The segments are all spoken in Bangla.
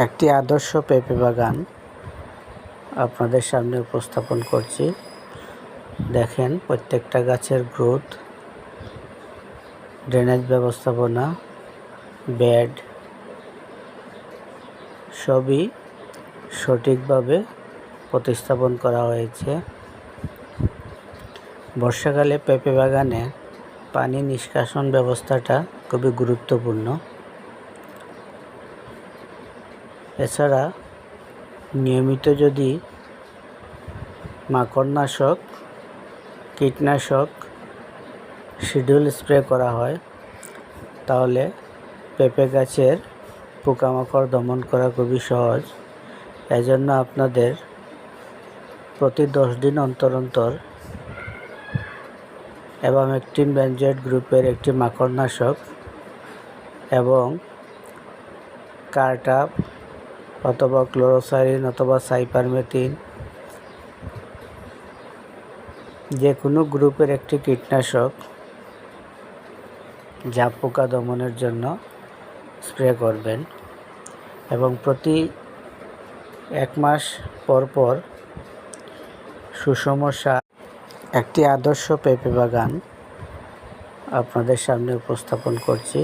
একটি আদর্শ পেঁপে বাগান আপনাদের সামনে উপস্থাপন করছি। দেখেন প্রত্যেকটা গাছের গ্রোথ, ড্রেনেজ ব্যবস্থাপনা, বেড সবই সঠিকভাবে প্রতিস্থাপন করা হয়েছে। বর্ষাকালে পেঁপে বাগানে পানি নিষ্কাশন ব্যবস্থাটা খুবই গুরুত্বপূর্ণ। এছাড়া নিয়মিত যদি মাকড়নাশক, কীটনাশক শিডিউল স্প্রে করা হয় তাহলে পেঁপে গাছের পোকামাকড় দমন করা খুবই সহজ। এজন্য আপনাদের প্রতি 10 দিন অন্তর অন্তর অ্যাবামেকটিন বেনজয়েড গ্রুপের একটি মাকড়নাশক এবং কার্টাপ অথবা ক্লোরোসাইরিন অথবা সাইপারমেথিন যে কোনো গ্রুপের একটি কীটনাশক জাপ পোকা দমনের জন্য স্প্রে করবেন এবং প্রতি 1 মাস পর পর সুষম সার। একটি আদর্শ পেঁপে বাগান আপনাদের সামনে উপস্থাপন করছি।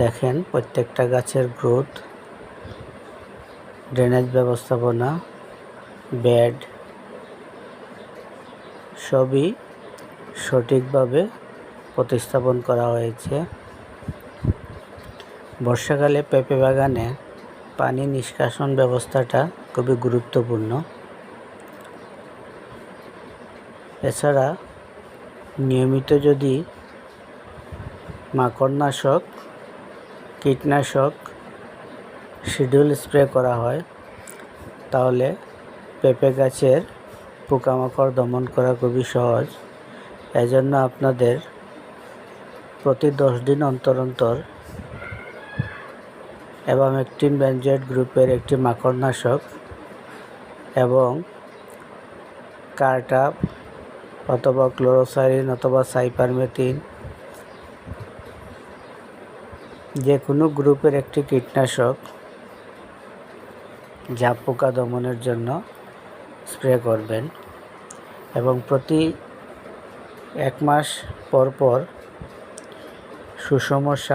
দেখেন প্রত্যেকটা গাছের গ্রোথ, ড্রেনেজ ব্যবস্থাপনা, বেড সবই সঠিকভাবে প্রতিস্থাপন করা হয়েছে। বর্ষাকালে পেঁপে বাগানে পানি নিষ্কাশন ব্যবস্থাটা খুবই গুরুত্বপূর্ণ। এছাড়া নিয়মিত যদি মাকড়নাশক, কীটনাশক শিডিউল স্প্রে করা হয় তাহলে পেঁপে গাছের পোকামাকড় দমন করা খুবই সহজ। এজন্য আপনাদের প্রতি 10 দিন অন্তর অন্তর অ্যাবামেকটিন বেনজয়েড গ্রুপের একটি মাকড়নাশক এবং কার্টাপ অথবা ক্লোরোসাইরিন অথবা সাইপারমেথিন যে কোনো গ্রুপের একটি কীটনাশক জাপ পোকা দমনের জন্য স্প্রে করবেন এবং প্রতি 1 মাস পর পর সুষম সার।